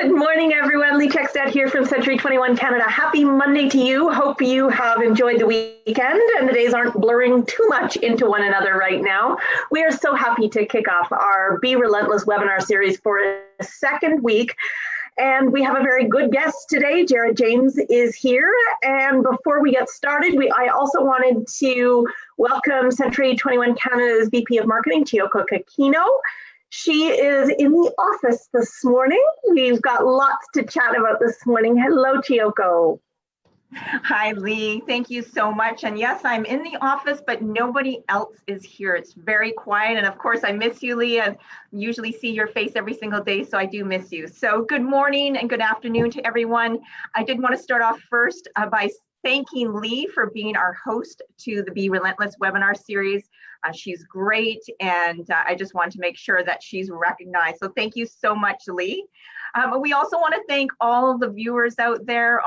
Good morning, everyone. Lee Checkstad here from Century 21 Canada. Happy Monday to you. Hope you have enjoyed the weekend and the days aren't blurring too much into one another right now. We are so happy to kick off our Be Relentless webinar series for a second week. And we have a very good guest today. Jared James is here. And before we get started, I also wanted to welcome Century 21 Canada's VP of Marketing, Chiyoko Kakino. She is in the office this morning. We've got lots to chat about this morning. Hello, Chiyoko. Hi, Lee. Thank you so much. And yes, I'm in the office, but nobody else is here. It's very quiet. And of course, I miss you, Lee. I usually see your face every single day, so I do miss you. So good morning and good afternoon to everyone. I did want to start off first by thanking Lee for being our host to the Be Relentless webinar series. She's great, and I just want to make sure that she's recognized. So thank you so much, Lee. We also want to thank all of the viewers out there,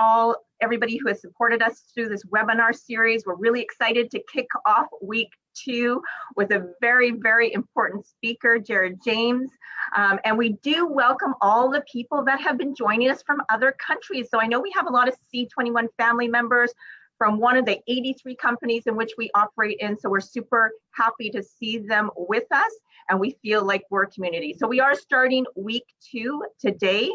everybody who has supported us through this webinar series. We're really excited to kick off week 2 with a very, very important speaker, Jared James. And we do welcome all the people that have been joining us from other countries. So I know we have a lot of C21 family members from one of the 83 companies in which we operate in. So we're super happy to see them with us, and we feel like we're a community. So we are starting week 2 today.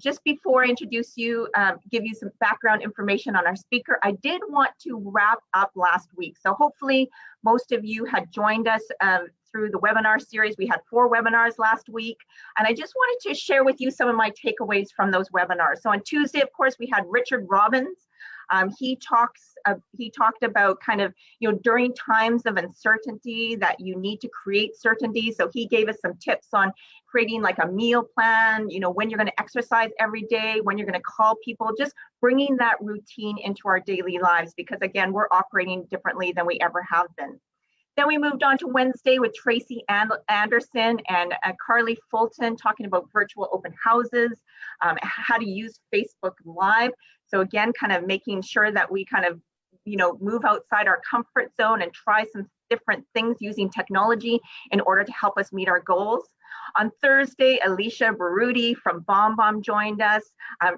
Just before I introduce you, give you some background information on our speaker, I did want to wrap up last week. So hopefully most of you had joined us through the webinar series. We had 4 webinars last week, and I just wanted to share with you some of my takeaways from those webinars. So on Tuesday, of course, we had Richard Robbins. He talked about kind of, during times of uncertainty that you need to create certainty. So he gave us some tips on creating like a meal plan, when you're going to exercise every day, when you're going to call people, just bringing that routine into our daily lives, because again, we're operating differently than we ever have been. Then we moved on to Wednesday with Tracy Anderson and Carly Fulton talking about virtual open houses, how to use Facebook Live. So again, kind of making sure that we kind of, move outside our comfort zone and try some different things using technology in order to help us meet our goals. On Thursday, Alicia Baruti from BombBomb joined us.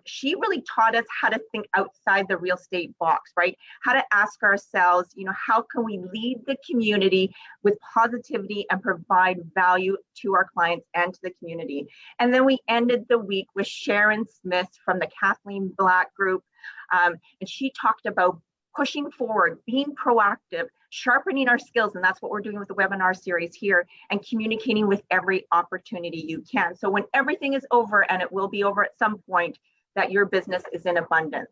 She really taught us how to think outside the real estate box, right? How to ask ourselves, how can we lead the community with positivity and provide value to our clients and to the community. And then we ended the week with Sharon Smith from the Kathleen Black Group. And she talked about pushing forward, being proactive, sharpening our skills, and that's what we're doing with the webinar series here, and communicating with every opportunity you can. So when everything is over, and it will be over at some point, that your business is in abundance.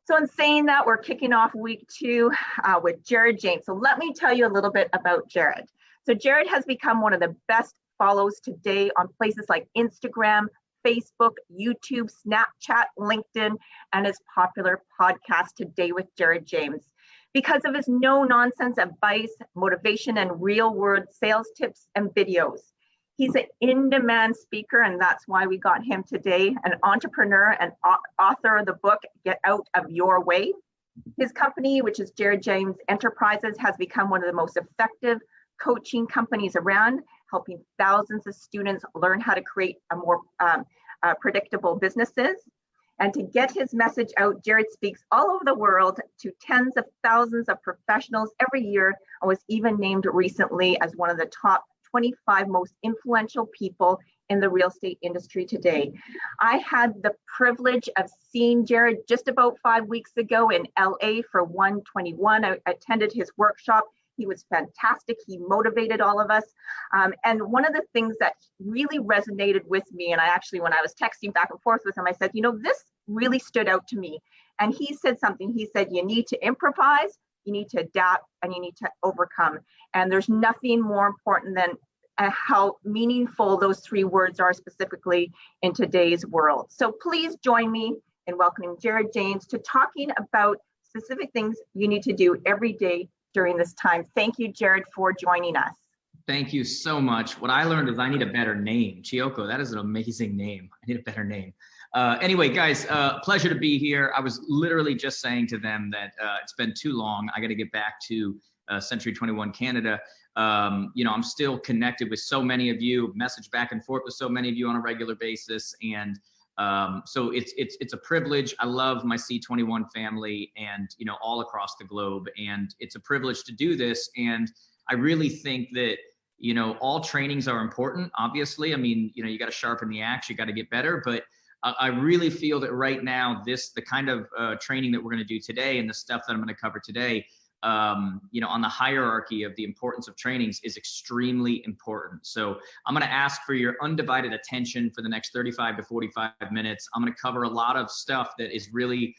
So in saying that, we're kicking off week 2 with Jared James. So let me tell you a little bit about Jared. So Jared has become one of the best follows today on places like Instagram, Facebook, YouTube, Snapchat, LinkedIn, and his popular podcast, Today with Jared James. Because of his no-nonsense advice, motivation, and real-world sales tips and videos. He's an in-demand speaker, and that's why we got him today, an entrepreneur and author of the book, Get Out of Your Way. His company, which is Jared James Enterprises, has become one of the most effective coaching companies around, helping thousands of students learn how to create a more predictable businesses. And to get his message out, Jared speaks all over the world to tens of thousands of professionals every year, and was even named recently as one of the top 25 most influential people in the real estate industry today. I had the privilege of seeing Jared just about 5 weeks ago in LA for 121. I attended his workshop. He was fantastic. He motivated all of us. And one of the things that really resonated with me, and I actually, when I was texting back and forth with him, I said, this really stood out to me. And he said something. He said, you need to improvise, you need to adapt, and you need to overcome. And there's nothing more important than how meaningful those 3 words are specifically in today's world. So please join me in welcoming Jared James to talking about specific things you need to do every day during this time. Thank you, Jared, for joining us. Thank you so much. What I learned is I need a better name. Chiyoko, that is an amazing name. I need a better name. Anyway, guys, pleasure to be here. I was literally just saying to them that it's been too long. I got to get back to Century 21 Canada. I'm still connected with so many of you, message back and forth with so many of you on a regular basis. And So it's a privilege. I love my C21 family and, you know, all across the globe. And it's a privilege to do this. And I really think that, you know, all trainings are important, obviously. I mean, you know, you got to sharpen the axe, you got to get better. But I really feel that right now, the kind of training that we're going to do today and the stuff that I'm going to cover today, you know, on the hierarchy of the importance of trainings is extremely important. So I'm going to ask for your undivided attention for the next 35 to 45 minutes. I'm going to cover a lot of stuff that is really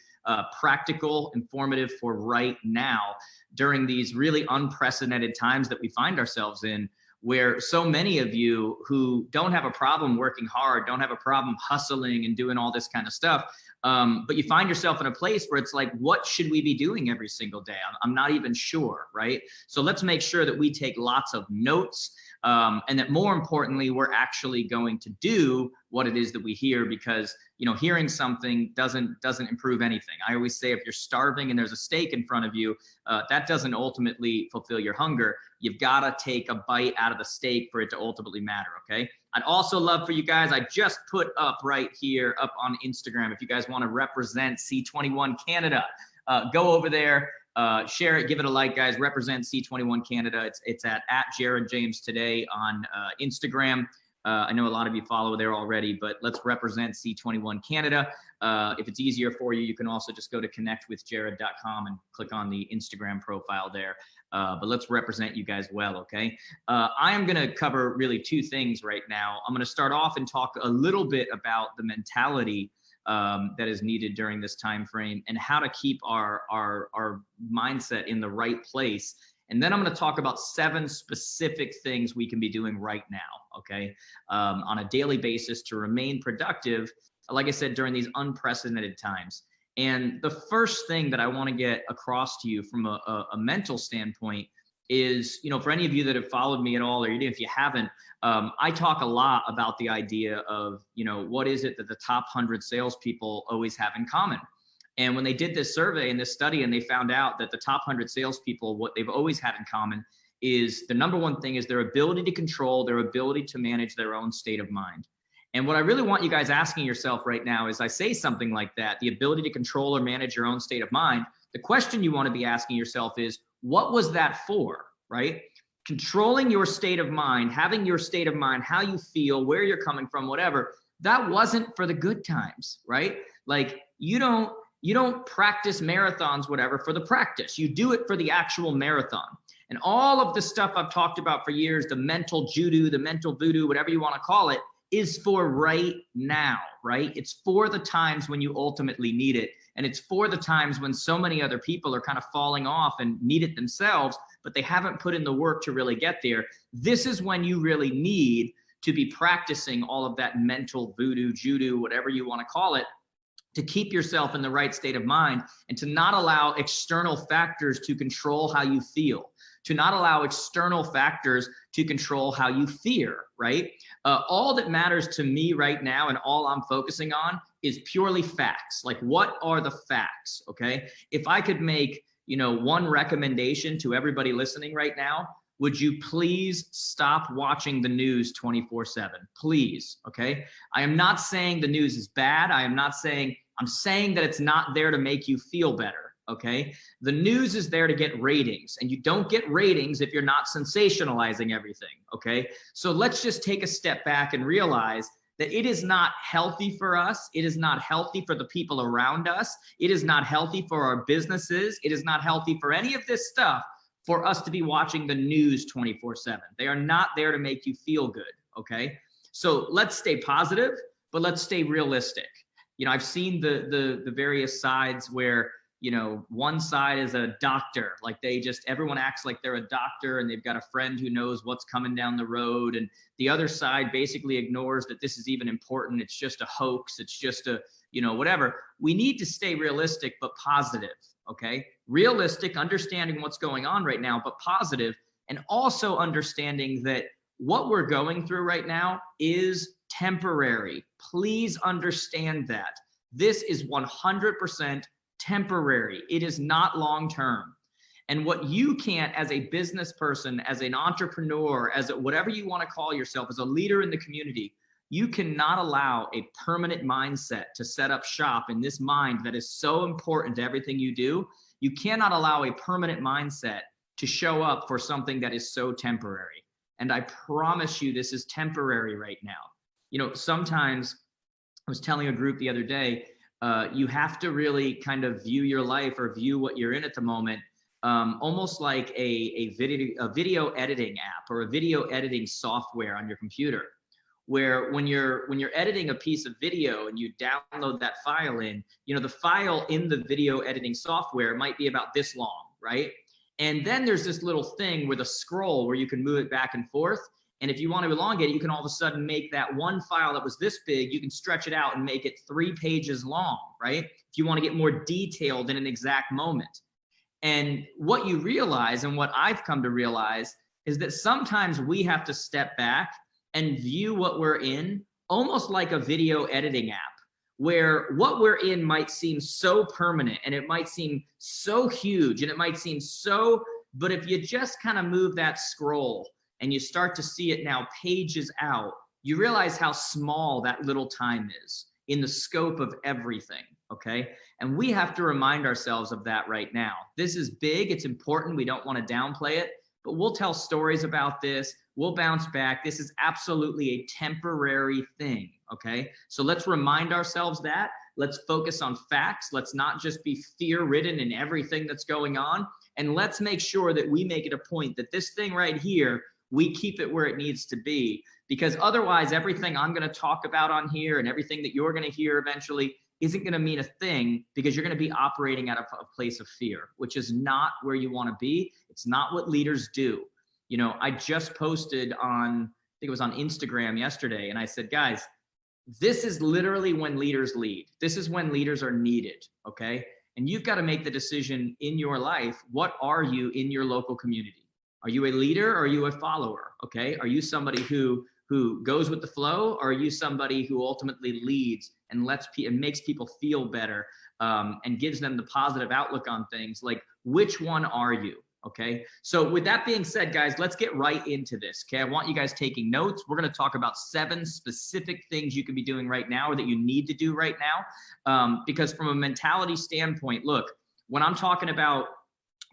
practical, informative for right now during these really unprecedented times that we find ourselves in, where so many of you who don't have a problem working hard, don't have a problem hustling and doing all this kind of stuff, but you find yourself in a place where it's like, what should we be doing every single day? I'm not even sure, right? So let's make sure that we take lots of notes, and that more importantly, we're actually going to do what it is that we hear, because, you know, hearing something doesn't improve anything. I always say, if you're starving and there's a steak in front of you, that doesn't ultimately fulfill your hunger. You've got to take a bite out of the steak for it to ultimately matter, okay? I'd also love for you guys, I just put up right here up on Instagram, if you guys want to represent C21 Canada, go over there, share it, give it a like, guys. Represent C21 Canada. It's at Jared James Today on Instagram. I know a lot of you follow there already, but let's represent C21 Canada. If it's easier for you, you can also just go to connectwithjared.com and click on the Instagram profile there. But let's represent you guys well, okay? I am going to cover really two things right now. I'm going to start off and talk a little bit about the mentality that is needed during this time frame and how to keep our mindset in the right place. And then I'm going to talk about 7 specific things we can be doing right now, okay, on a daily basis to remain productive, like I said, during these unprecedented times. And the first thing that I want to get across to you from a mental standpoint is, you know, for any of you that have followed me at all, or even if you haven't, I talk a lot about the idea of, you know, what is it that the top 100 salespeople always have in common? And when they did this survey and this study, and they found out that the top 100 salespeople, what they've always had in common is the number one thing is their ability to control, their ability to manage their own state of mind. And what I really want you guys asking yourself right now is, I say something like that, the ability to control or manage your own state of mind. The question you want to be asking yourself is, what was that for, right? Controlling your state of mind, having your state of mind, how you feel, where you're coming from, whatever, that wasn't for the good times, right? Like you don't practice marathons, whatever, for the practice. You do it for the actual marathon. And all of the stuff I've talked about for years, the mental judo, the mental voodoo, whatever you want to call it, is for right now, right? It's for the times when you ultimately need it. And it's for the times when so many other people are kind of falling off and need it themselves, but they haven't put in the work to really get there. This is when you really need to be practicing all of that mental voodoo, judo, whatever you want to call it, to keep yourself in the right state of mind and to not allow external factors to control how you feel, to not allow external factors to control how you fear, right? All that matters to me right now and all I'm focusing on is purely facts. Like, what are the facts, okay? If I could make, you know, one recommendation to everybody listening right now, would you please stop watching the news 24/7? Please, okay? I am not saying the news is bad. I'm saying that it's not there to make you feel better, okay? The news is there to get ratings, and you don't get ratings if you're not sensationalizing everything, okay? So let's just take a step back and realize that it is not healthy for us. It is not healthy for the people around us. It is not healthy for our businesses. It is not healthy for any of this stuff for us to be watching the news 24/7. They are not there to make you feel good, okay? So let's stay positive, but let's stay realistic. You know, I've seen the various sides where, you know, one side is a doctor, like everyone acts like they're a doctor and they've got a friend who knows what's coming down the road. And the other side basically ignores that this is even important. It's just a hoax. It's just a, you know, whatever. We need to stay realistic, but positive, okay? Realistic, understanding what's going on right now, but positive, and also understanding that what we're going through right now is temporary. Please understand that. This is 100% temporary. It is not long-term. And what you can't, as a business person, as an entrepreneur, as whatever you want to call yourself, as a leader in the community, You cannot allow a permanent mindset to set up shop in this mind that is so important to everything you do. You cannot allow a permanent mindset to show up for something that is so temporary. And I promise you, this is temporary right now. Sometimes I was telling a group the other day, you have to really kind of view your life or view what you're in at the moment, almost like a video editing app or a video editing software on your computer, where when you're editing a piece of video and you download that file in, the file in the video editing software might be about this long, right? And then there's this little thing with a scroll where you can move it back and forth. And if you want to elongate it, you can all of a sudden make that one file that was this big, you can stretch it out and make it 3 pages long, right? If you want to get more detailed in an exact moment. And what you realize, and what I've come to realize, is that sometimes we have to step back and view what we're in almost like a video editing app, where what we're in might seem so permanent and it might seem so huge and it might seem so, but if you just kind of move that scroll and you start to see it now pages out, you realize how small that little time is in the scope of everything, okay? And we have to remind ourselves of that right now. This is big, it's important, we don't want to downplay it, but we'll tell stories about this, we'll bounce back. This is absolutely a temporary thing, okay? So let's remind ourselves that. Let's focus on facts. Let's not just be fear-ridden in everything that's going on. And let's make sure that we make it a point that this thing right here, we keep it where it needs to be, because otherwise everything I'm going to talk about on here and everything that you're going to hear eventually isn't going to mean a thing, because you're going to be operating out of a place of fear, which is not where you want to be. It's not what leaders do. I just posted on, I think it was on Instagram yesterday, and I said, guys, this is literally when leaders lead. This is when leaders are needed, okay? And you've got to make the decision in your life. What are you in your local community? Are you a leader or are you a follower? Okay. Are you somebody who goes with the flow, or are you somebody who ultimately leads and makes people feel better, and gives them the positive outlook on things? Like, which one are you? Okay. So with that being said, guys, let's get right into this. Okay. I want you guys taking notes. We're going to talk about 7 specific things you could be doing right now, or that you need to do right now. Because from a mentality standpoint, look, when I'm talking about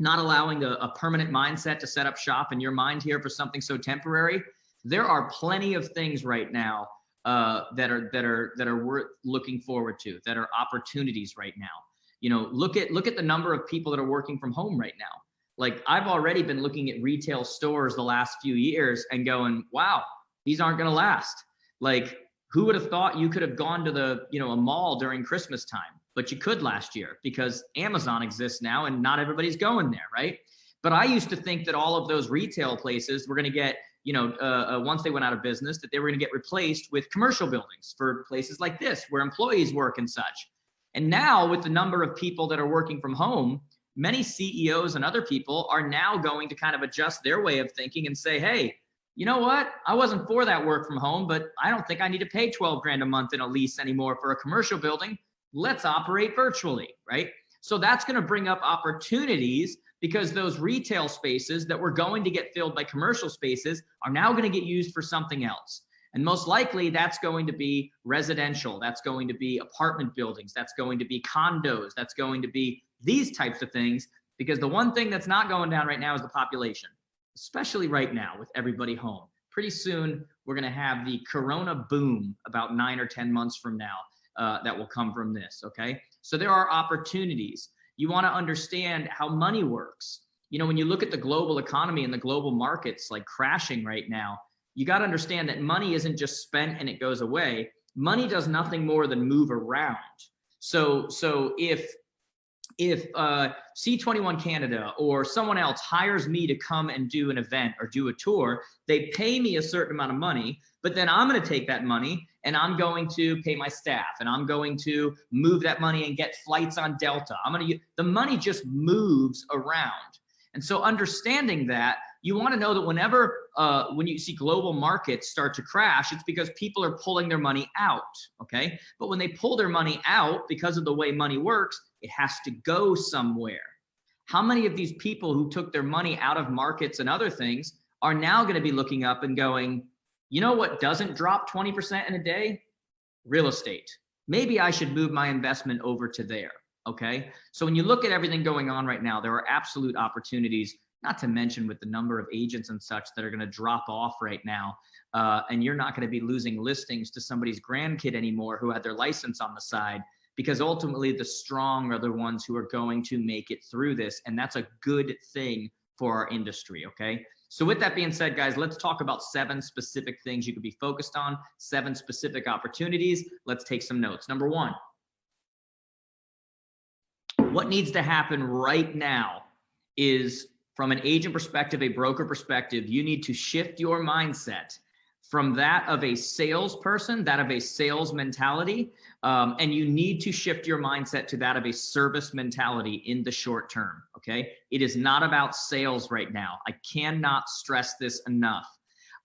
not allowing a permanent mindset to set up shop in your mind here for something so temporary, there are plenty of things right now that are worth looking forward to, that are opportunities right now. Look at the number of people that are working from home right now. Like, I've already been looking at retail stores the last few years and going, wow, these aren't going to last. Like, who would have thought you could have gone to a mall during Christmas time? But you could last year, because Amazon exists now and not everybody's going there, right? But I used to think that all of those retail places were going to get, once they went out of business, that they were going to get replaced with commercial buildings for places like this, where employees work and such. And now, with the number of people that are working from home, many CEOs and other people are now going to kind of adjust their way of thinking and say, hey, you know what? I wasn't for that work from home, but I don't think I need to pay 12 grand a month in a lease anymore for a commercial building. Let's operate virtually, right? So that's going to bring up opportunities, because those retail spaces that were going to get filled by commercial spaces are now going to get used for something else. And most likely that's going to be residential. That's going to be apartment buildings. That's going to be condos. That's going to be these types of things, because the one thing that's not going down right now is the population, especially right now with everybody home. Pretty soon we're going to have the corona boom about 9 or 10 months from now that will come from this, okay? So there are opportunities. You want to understand how money works. When you look at the global economy and the global markets like crashing right now, you got to understand that money isn't just spent and it goes away. Money does nothing more than move around. So if C21 Canada or someone else hires me to come and do an event or do a tour, they pay me a certain amount of money, but then I'm going to take that money and I'm going to pay my staff, and I'm going to move that money and get flights on Delta. The money just moves around. And so understanding that, you want to know that when you see global markets start to crash, it's because people are pulling their money out, okay? But when they pull their money out, because of the way money works, it has to go somewhere. How many of these people who took their money out of markets and other things are now going to be looking up and going, You know what doesn't drop 20% in a day? Real estate. Maybe I should move my investment over to there. Okay. So when you look at everything going on right now, there are absolute opportunities, not to mention with the number of agents and such that are going to drop off right now. And you're not going to be losing listings to somebody's grandkid anymore who had their license on the side, because ultimately the strong are the ones who are going to make it through this. And that's a good thing for our industry. Okay. So with that being said, guys, let's talk about 7 specific things you could be focused on, 7 specific opportunities. Let's take some notes. Number 1, what needs to happen right now is, from an agent perspective, a broker perspective, you need to shift your mindset from that of a salesperson, that of a sales mentality, and you need to shift your mindset to that of a service mentality in the short term, okay? It is not about sales right now. I cannot stress this enough.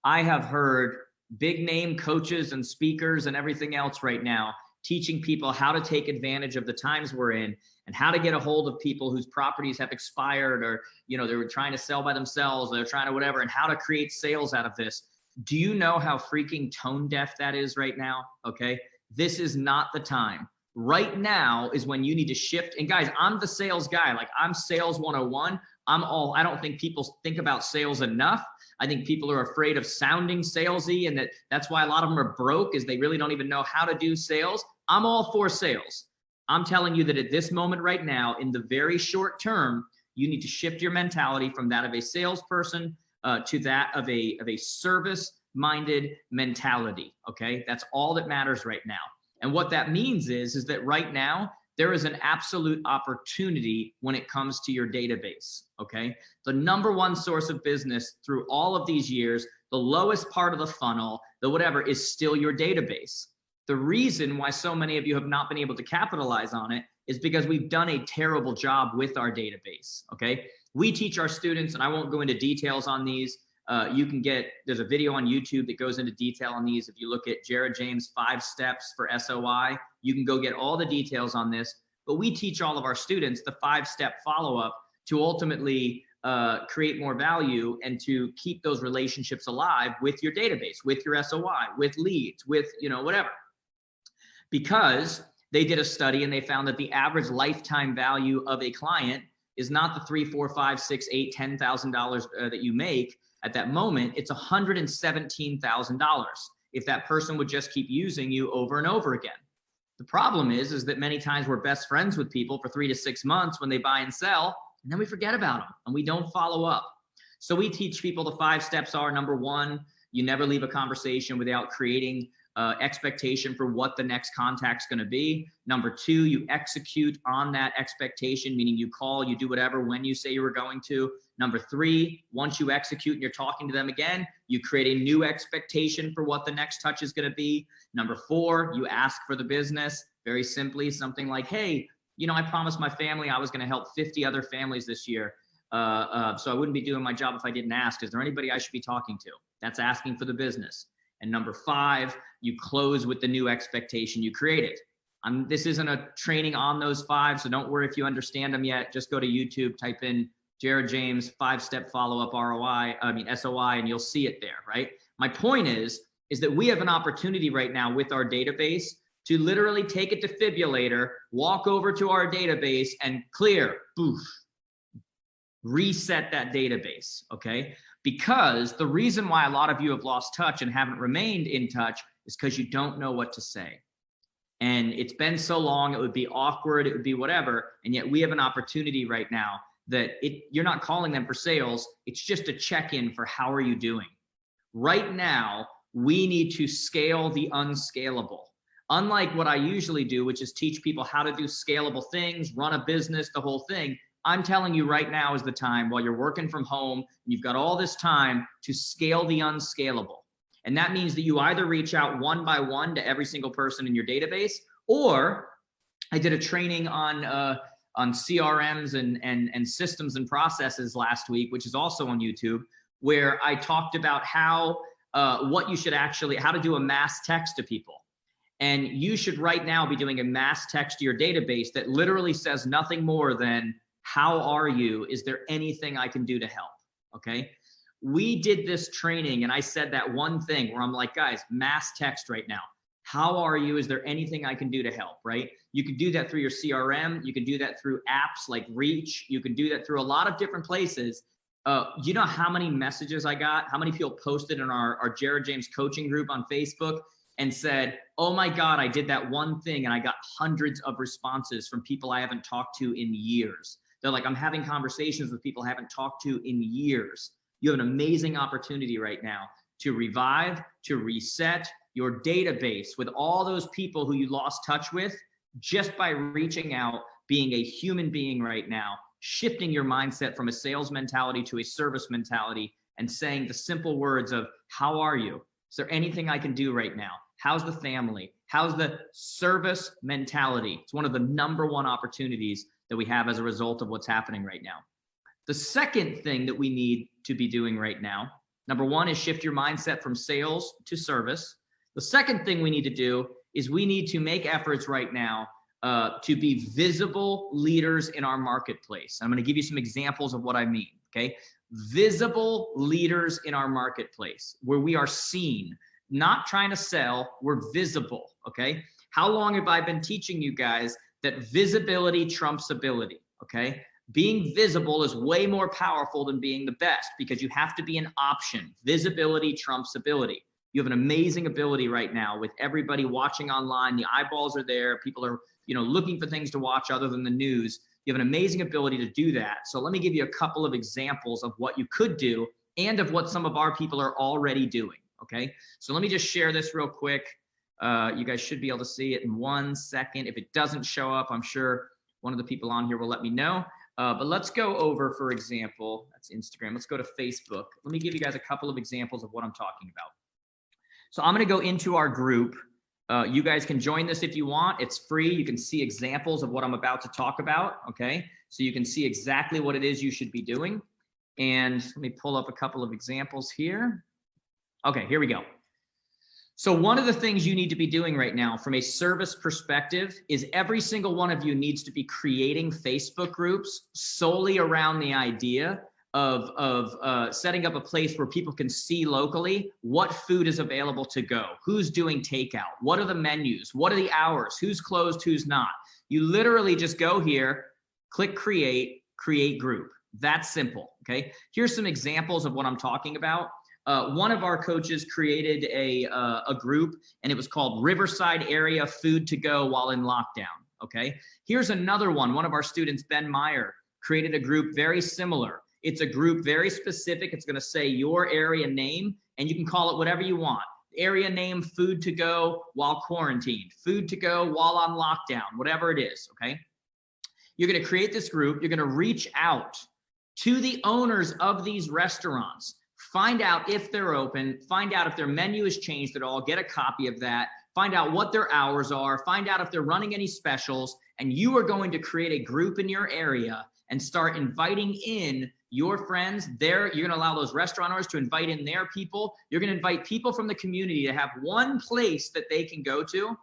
I have heard big name coaches and speakers and everything else right now teaching people how to take advantage of the times we're in and how to get a hold of people whose properties have expired, or, you know, they were trying to sell by themselves, they're trying to whatever, and how to create sales out of this. Do you know how freaking tone deaf that is right now? Okay. This is not the time. Right now is when you need to shift. And guys, I'm the sales guy. Like, I'm sales 101. I don't think people think about sales enough. I think people are afraid of sounding salesy, and that's why a lot of them are broke, is they really don't even know how to do sales. I'm all for sales. I'm telling you that at this moment right now, in the very short term, you need to shift your mentality from that of a salesperson to that of a service-minded mentality. Okay, that's all that matters right now. And what that means is that right now there is an absolute opportunity when it comes to your database. Okay, the number one source of business through all of these years, the lowest part of the funnel, the whatever, is still your database. The reason why so many of you have not been able to capitalize on it is because we've done a terrible job with our database. Okay, we teach our students, and I won't go into details on these. There's a video on YouTube that goes into detail on these. If you look at Jared James 5 steps for SOI, you can go get all the details on this. But we teach all of our students the 5-step follow-up to ultimately create more value and to keep those relationships alive with your database, with your SOI, with leads, with, you know, whatever. Because they did a study and they found that the average lifetime value of a client is not the $3, $4, $5, $6, $8, $10,000 that you make at that moment. It's $117,000 if that person would just keep using you over and over again. The problem is that many times we're best friends with people for 3 to 6 months when they buy and sell, and then we forget about them and we don't follow up. So we teach people the 5 steps are: number 1, you never leave a conversation without creating expectation for what the next contact's going to be. Number 2, you execute on that expectation, meaning you call, you do whatever when you say you were going to. Number 3, once you execute and you're talking to them again, you create a new expectation for what the next touch is going to be. Number 4, you ask for the business. Very simply, something like, hey, you know, I promised my family I was going to help 50 other families this year. So I wouldn't be doing my job if I didn't ask. Is there anybody I should be talking to? That's asking for the business. And number 5, you close with the new expectation you created. This isn't a training on those 5, so don't worry if you understand them yet. Just go to YouTube, type in Jared James 5-step follow-up SOI, and you'll see it there, right? My point is that we have an opportunity right now with our database to literally take a defibrillator, walk over to our database, and clear, boof, reset that database, okay? Because the reason why a lot of you have lost touch and haven't remained in touch is because you don't know what to say. And it's been so long, it would be awkward, it would be whatever. And yet we have an opportunity right now that you're not calling them for sales. It's just a check-in for how are you doing. Right now, we need to scale the unscalable. Unlike what I usually do, which is teach people how to do scalable things, run a business, the whole thing. I'm telling you right now is the time, while you're working from home, and you've got all this time, to scale the unscalable. And that means that you either reach out one by one to every single person in your database, or I did a training on CRMs and systems and processes last week, which is also on YouTube, where I talked about how to do a mass text to people. And you should right now be doing a mass text to your database that literally says nothing more than, how are you? Is there anything I can do to help? Okay. We did this training and I said that one thing where I'm like, guys, mass text right now. How are you? Is there anything I can do to help, right? You can do that through your CRM. You can do that through apps like Reach. You can do that through a lot of different places. You know how many messages I got? How many people posted in our Jared James coaching group on Facebook and said, oh my God, I did that one thing and I got hundreds of responses from people I haven't talked to in years. They're like, I'm having conversations with people I haven't talked to in years. You have an amazing opportunity right now to revive, to reset your database with all those people who you lost touch with just by reaching out, being a human being right now, shifting your mindset from a sales mentality to a service mentality and saying the simple words of, how are you? Is there anything I can do right now? How's the family? How's the service mentality? It's one of the #1 opportunities that we have as a result of what's happening right now. The second thing that we need to be doing right now, #1 is shift your mindset from sales to service. The second thing we need to do is we need to make efforts right now to be visible leaders in our marketplace. I'm going to give you some examples of what I mean, okay? Visible leaders in our marketplace where we are seen, not trying to sell, we're visible, okay? How long have I been teaching you guys that visibility trumps ability, okay? Being visible is way more powerful than being the best because you have to be an option. Visibility trumps ability. You have an amazing ability right now with everybody watching online. The eyeballs are there. People are, looking for things to watch other than the news. You have an amazing ability to do that. So let me give you a couple of examples of what you could do and of what some of our people are already doing, okay? So let me just share this real quick. You guys should be able to see it in 1 second. If it doesn't show up, I'm sure one of the people on here will let me know. But let's go over, for example, that's Instagram. Let's go to Facebook. Let me give you guys a couple of examples of what I'm talking about. So I'm going to go into our group. You guys can join this if you want. It's free. You can see examples of what I'm about to talk about, okay? So you can see exactly what it is you should be doing. And let me pull up a couple of examples here. Okay, here we go. So one of the things you need to be doing right now from a service perspective is every single one of you needs to be creating Facebook groups solely around the idea of setting up a place where people can see locally what food is available to go, who's doing takeout, what are the menus, what are the hours, who's closed, who's not. You literally just go here, click create group. That's simple, okay? Here's some examples of what I'm talking about. One of our coaches created a group and it was called Riverside Area Food to Go while in lockdown, okay? Here's another one. One of our students, Ben Meyer, created a group very similar. It's a group very specific. It's going to say your area name, and you can call it whatever you want. Area name, food to go while quarantined, food to go while on lockdown, whatever it is, okay? You're going to create this group. You're going to reach out to the owners of these restaurants. Find out if they're open. Find out if their menu has changed at all. Get a copy of that. Find out what their hours are. Find out if they're running any specials. And you are going to create a group in your area and start inviting in your friends. You're going to allow those restaurateurs to invite in their people. You're going to invite people from the community to have one place that they can go to.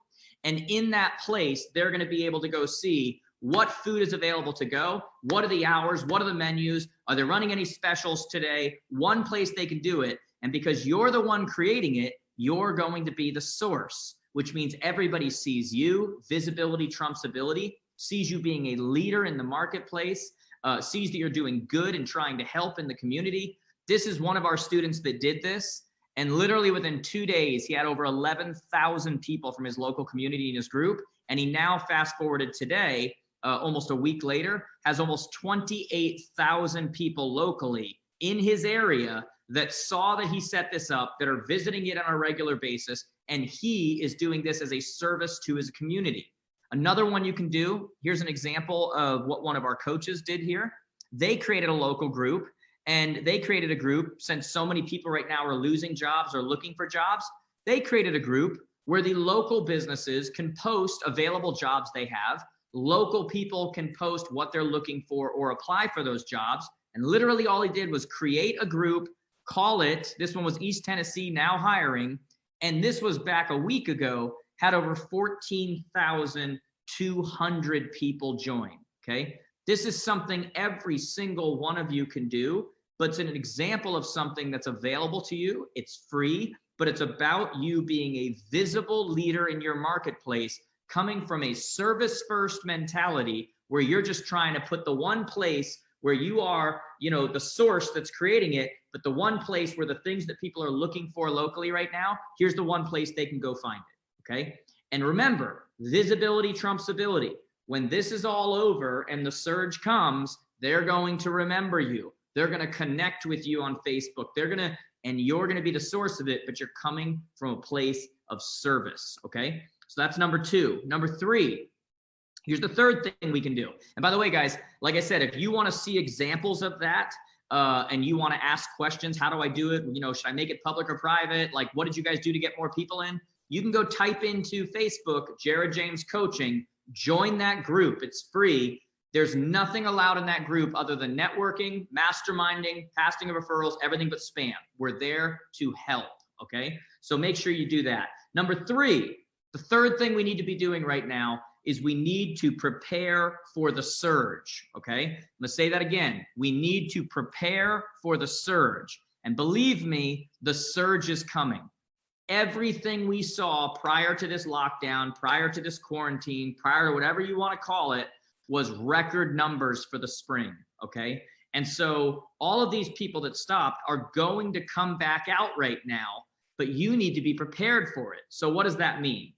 And in that place, they're going to be able to go see what food is available to go. What are the hours? What are the menus? Are they running any specials today? One place they can do it. And because you're the one creating it, you're going to be the source, which means everybody sees you. Visibility trumps ability, sees you being a leader in the marketplace, sees that you're doing good and trying to help in the community. This is one of our students that did this. And literally within 2 days, he had over 11,000 people from his local community in his group. And he now, fast forwarded today, almost a week later, has almost 28,000 people locally in his area that saw that he set this up, that are visiting it on a regular basis. And he is doing this as a service to his community. Another one you can do, here's an example of what one of our coaches did here. They created a local group, and they created a group, since so many people right now are losing jobs or looking for jobs, they created a group where the local businesses can post available jobs they have. Local people can post what they're looking for or apply for those jobs. And literally all he did was create a group, call it, this one was East Tennessee Now Hiring, and this was back a week ago, had over 14,200 people join, okay? This is something every single one of you can do but it's an example of something that's available to you. It's free, but it's about you being a visible leader in your marketplace, coming from a service first mentality where you're just trying to put the one place where you are, you know, the source that's creating it, but the one place where the things that people are looking for locally right now, here's the one place they can go find it, okay? And remember, visibility trumps ability. When this is all over and the surge comes, they're going to remember you. They're going to connect with you on Facebook. And you're going to be the source of it, but you're coming from a place of service, okay? So that's number 2. Number 3, here's the third thing we can do. And by the way, guys, like I said, if you want to see examples of that, and you want to ask questions, how do I do it? You know, should I make it public or private? Like, what did you guys do to get more people in? You can go type into Facebook, Jared James Coaching, join that group. It's free. There's nothing allowed in that group other than networking, masterminding, passing of referrals, everything but spam. We're there to help, okay? So make sure you do that. Number 3, the third thing we need to be doing right now is we need to prepare for the surge, okay? I'm gonna say that again. We need to prepare for the surge. And believe me, the surge is coming. Everything we saw prior to this lockdown, prior to this quarantine, prior to whatever you want to call it, was record numbers for the spring, okay? And so all of these people that stopped are going to come back out right now, but you need to be prepared for it. So what does that mean?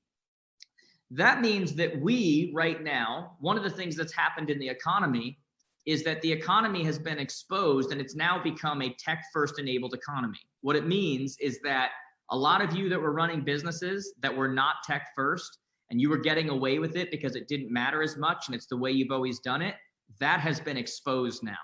That means that we, right now, one of the things that's happened in the economy is that the economy has been exposed and it's now become a tech-first enabled economy. What it means is that a lot of you that were running businesses that were not tech-first and you were getting away with it because it didn't matter as much and it's the way you've always done it, that has been exposed now.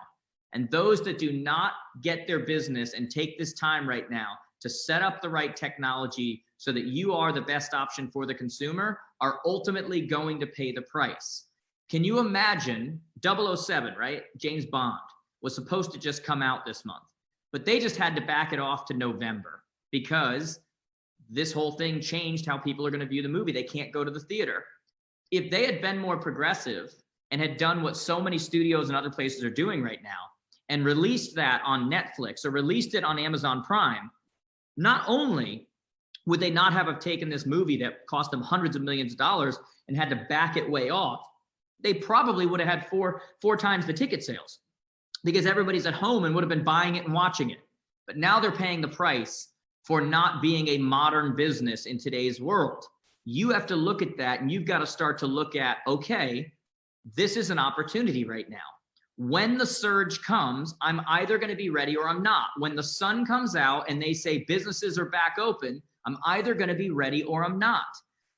And those that do not get their business and take this time right now to set up the right technology so that you are the best option for the consumer are ultimately going to pay the price. Can you imagine 007, right? James Bond was supposed to just come out this month, but they just had to back it off to November because this whole thing changed how people are going to view the movie. They can't go to the theater. If they had been more progressive and had done what so many studios and other places are doing right now and released that on Netflix or released it on Amazon Prime, not only would they not have taken this movie that cost them hundreds of millions of dollars and had to back it way off, they probably would have had four times the ticket sales because everybody's at home and would have been buying it and watching it. But now they're paying the price for not being a modern business in today's world. You have to look at that and you've got to start to look at, okay, this is an opportunity right now. When the surge comes, I'm either going to be ready or I'm not. When the sun comes out and they say businesses are back open, I'm either going to be ready or I'm not,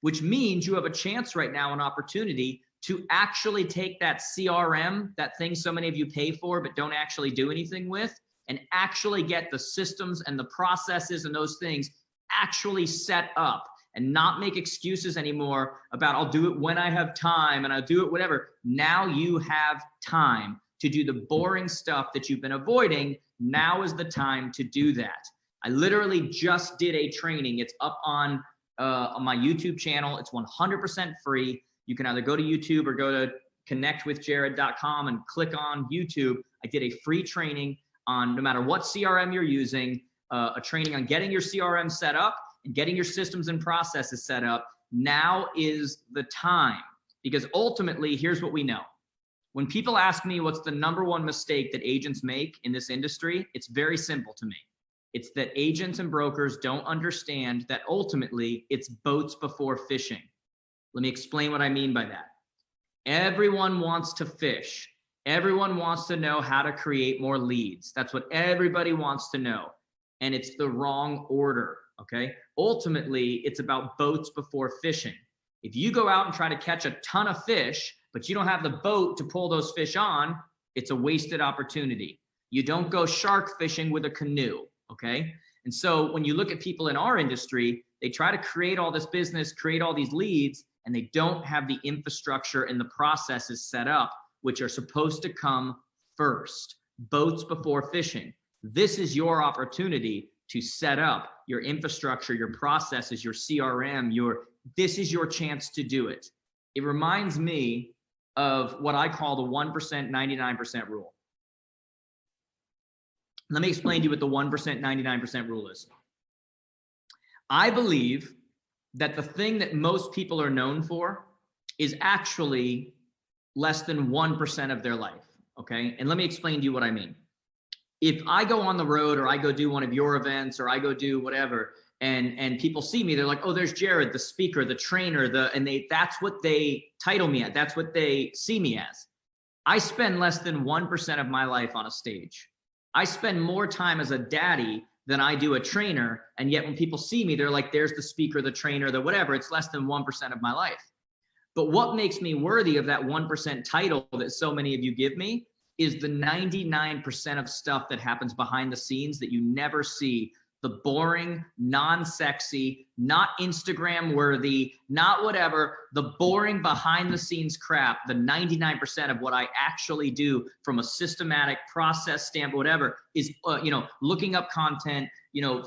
which means you have a chance right now, an opportunity to actually take that CRM, that thing so many of you pay for but don't actually do anything with, and actually get the systems and the processes and those things actually set up and not make excuses anymore about I'll do it when I have time and I'll do it whatever. Now you have time to do the boring stuff that you've been avoiding. Now is the time to do that. I literally just did a training. It's up on my YouTube channel. It's 100% free. You can either go to YouTube or go to connectwithjared.com and click on YouTube. I did a free training on no matter what CRM you're using, a training on getting your CRM set up and getting your systems and processes set up. Now is the time, because ultimately, here's what we know. When people ask me what's the #1 mistake that agents make in this industry, it's very simple to me. It's that agents and brokers don't understand that ultimately it's boats before fishing. Let me explain what I mean by that. Everyone wants to fish. Everyone wants to know how to create more leads. That's what everybody wants to know. And it's the wrong order, okay? Ultimately, it's about boats before fishing. If you go out and try to catch a ton of fish, but you don't have the boat to pull those fish on, it's a wasted opportunity. You don't go shark fishing with a canoe, okay? And so when you look at people in our industry, they try to create all this business, create all these leads, and they don't have the infrastructure and the processes set up, which are supposed to come first. Boats before fishing. This is your opportunity to set up your infrastructure, your processes, your CRM, this is your chance to do it. It reminds me of what I call the 1%, 99% rule. Let me explain to you what the 1%, 99% rule is. I believe that the thing that most people are known for is actually less than 1% of their life, okay? And let me explain to you what I mean. If I go on the road or I go do one of your events or I go do whatever, and people see me, they're like, oh, there's Jared, the speaker, the trainer, that's what they title me at. That's what they see me as. I spend less than 1% of my life on a stage. I spend more time as a daddy than I do a trainer. And yet when people see me, they're like, there's the speaker, the trainer, the whatever. It's less than 1% of my life. But what makes me worthy of that 1% title that so many of you give me is the 99% of stuff that happens behind the scenes that you never see. The boring, non-sexy, not Instagram worthy, not whatever, the boring behind the scenes crap, the 99% of what I actually do from a systematic process standpoint, whatever, is, looking up content,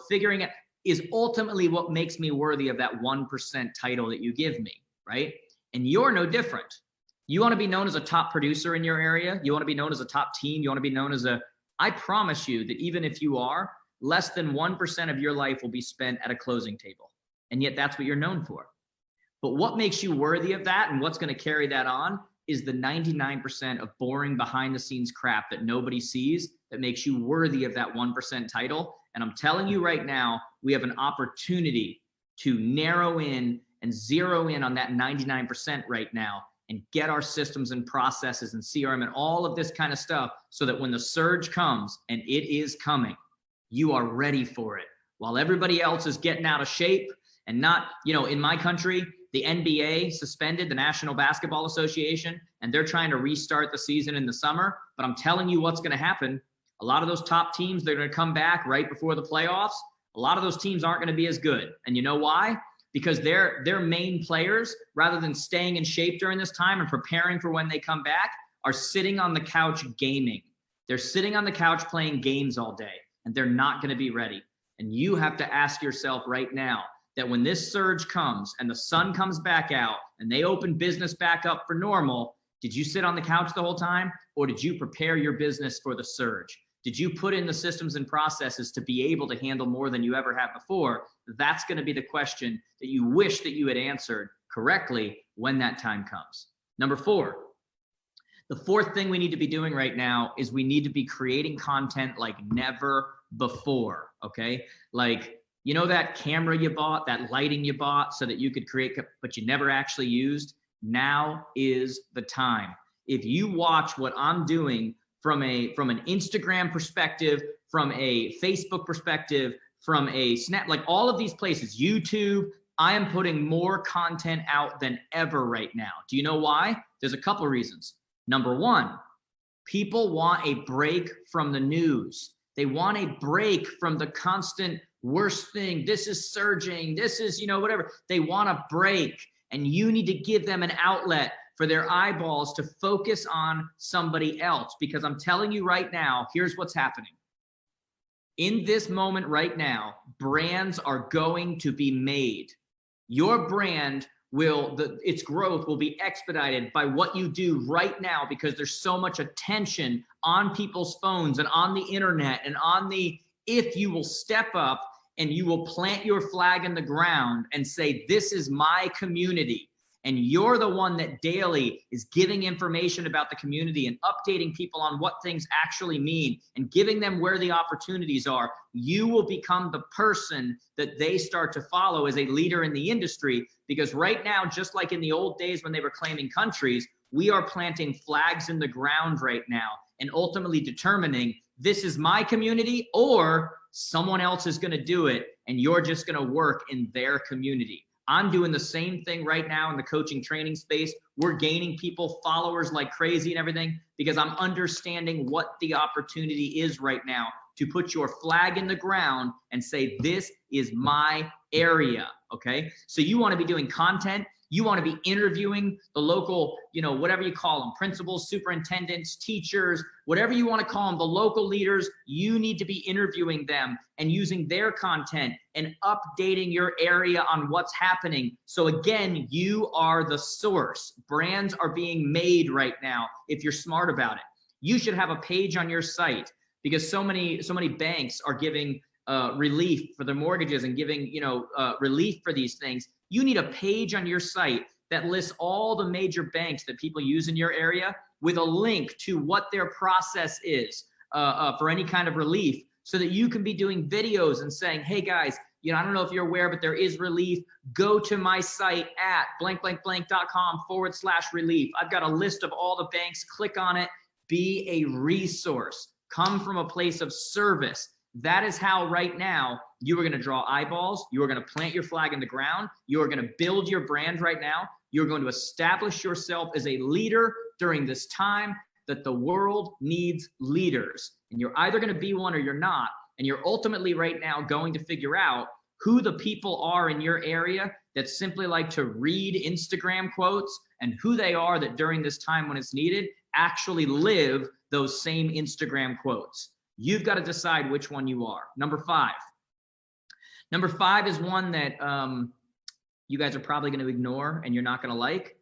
figuring it, is ultimately what makes me worthy of that 1% title that you give me, right? And you're no different. You want to be known as a top producer in your area. You want to be known as a top team. You want to be known as I promise you that even if you are, less than 1% of your life will be spent at a closing table. And yet that's what you're known for. But what makes you worthy of that and what's going to carry that on is the 99% of boring behind the scenes crap that nobody sees that makes you worthy of that 1% title. And I'm telling you right now, we have an opportunity to narrow in and zero in on that 99% right now and get our systems and processes and CRM and all of this kind of stuff so that when the surge comes, and it is coming, you are ready for it. While everybody else is getting out of shape and not, in my country, the NBA suspended the National Basketball Association, and they're trying to restart the season in the summer. But I'm telling you what's going to happen. A lot of those top teams, they're going to come back right before the playoffs. A lot of those teams aren't going to be as good. And you know why? Because their main players, rather than staying in shape during this time and preparing for when they come back, are sitting on the couch gaming. They're sitting on the couch playing games all day. And they're not going to be ready. And you have to ask yourself right now that when this surge comes and the sun comes back out and they open business back up for normal, did you sit on the couch the whole time? Or did you prepare your business for the surge? Did you put in the systems and processes to be able to handle more than you ever have before? That's going to be the question that you wish that you had answered correctly when that time comes. Number 4. The fourth thing we need to be doing right now is we need to be creating content like never before, okay? Like, that camera you bought, that lighting you bought so that you could create, but you never actually used? Now is the time. If you watch what I'm doing from an Instagram perspective, from a Facebook perspective, from a Snap, like all of these places, YouTube, I am putting more content out than ever right now. Do you know why? There's a couple of reasons. Number 1, people want a break from the news. They want a break from the constant worst thing. This is surging. This is, whatever. They want a break. And you need to give them an outlet for their eyeballs to focus on somebody else. Because I'm telling you right now, here's what's happening. In this moment right now, brands are going to be made. Your brand its growth will be expedited by what you do right now, because there's so much attention on people's phones and on the internet and if you will step up and you will plant your flag in the ground and say, this is my community. And you're the one that daily is giving information about the community and updating people on what things actually mean and giving them where the opportunities are. You will become the person that they start to follow as a leader in the industry. Because right now, just like in the old days when they were claiming countries, we are planting flags in the ground right now and ultimately determining this is my community or someone else is going to do it and you're just going to work in their community. I'm doing the same thing right now in the coaching training space. We're gaining people, followers like crazy and everything, because I'm understanding what the opportunity is right now to put your flag in the ground and say, this is my area, okay? So you want to be doing content. You want to be interviewing the local, whatever you call them, principals, superintendents, teachers, whatever you want to call them, the local leaders. You need to be interviewing them and using their content and updating your area on what's happening. So again, you are the source. Brands are being made right now if you're smart about it. You should have a page on your site because so many banks are giving relief for their mortgages and giving, relief for these things. You need a page on your site that lists all the major banks that people use in your area with a link to what their process is for any kind of relief, so that you can be doing videos and saying, hey guys, I don't know if you're aware, but there is relief. Go to my site at blank.com/relief. I've got a list of all the banks. Click on it. Be a resource. Come from a place of service. That is how right now you are going to draw eyeballs. You are going to plant your flag in the ground. You are going to build your brand right now. You're going to establish yourself as a leader during this time that the world needs leaders. And you're either going to be one or you're not. And you're ultimately right now going to figure out who the people are in your area that simply like to read Instagram quotes, and who they are that during this time when it's needed actually live those same Instagram quotes. You've got to decide which one you are. Number five is one that you guys are probably going to ignore and you're not going to like.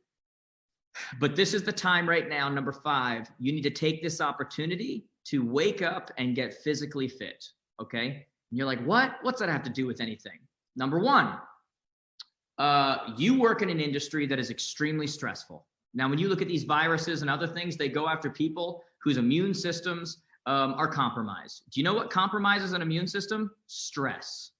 But this is the time right now, number 5, you need to take this opportunity to wake up and get physically fit, okay? And you're like, what? What's that have to do with anything? Number 1, you work in an industry that is extremely stressful. Now, when you look at these viruses and other things, they go after people whose immune systems are compromised. Do you know what compromises an immune system? Stress.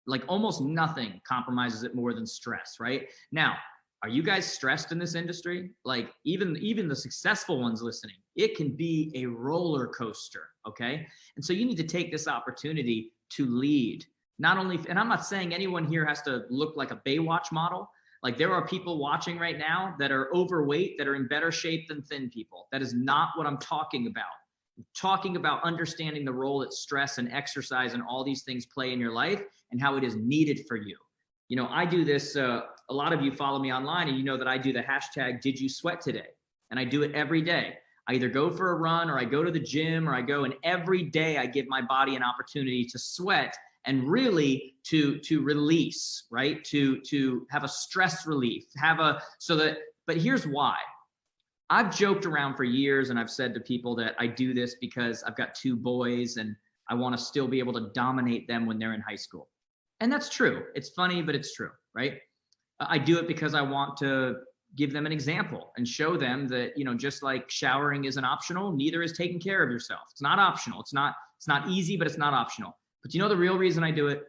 Like almost nothing compromises it more than stress, right? Now, are you guys stressed in this industry? Like even the successful ones listening, it can be a roller coaster, okay? And so you need to take this opportunity to lead. Not only, and I'm not saying anyone here has to look like a Baywatch model. Like there are people watching right now that are overweight, that are in better shape than thin people. That is not what I'm talking about. I'm talking about understanding the role that stress and exercise and all these things play in your life and how it is needed for you. You know, I do this, a lot of you follow me online and you know that I do the hashtag Did You Sweat Today? And I do it every day. I either go for a run or I go to the gym or I go, and every day I give my body an opportunity to sweat and really to release, right? To have a stress relief, but here's why. I've joked around for years and I've said to people that I do this because I've got 2 boys and I want to still be able to dominate them when they're in high school. And that's true. It's funny, but it's true, right? I do it because I want to give them an example and show them that, you know, just like showering isn't optional, neither is taking care of yourself. It's not optional. It's not easy, but it's not optional. But you know the real reason I do it?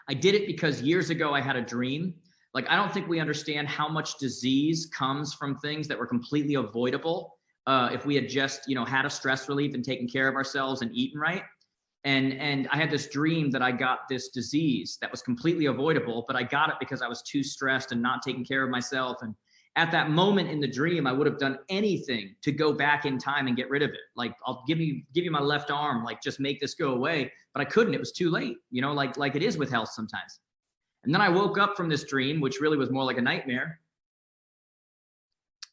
I did it because years ago I had a dream. Like, I don't think we understand how much disease comes from things that were completely avoidable if we had just, you know, had a stress relief and taken care of ourselves and eaten right. And I had this dream that I got this disease that was completely avoidable, but I got it because I was too stressed and not taking care of myself. And at that moment in the dream, I would have done anything to go back in time and get rid of it. Like, I'll give you my left arm, like just make this go away, but I couldn't. It was too late, you know, like it is with health sometimes. And then I woke up from this dream, which really was more like a nightmare.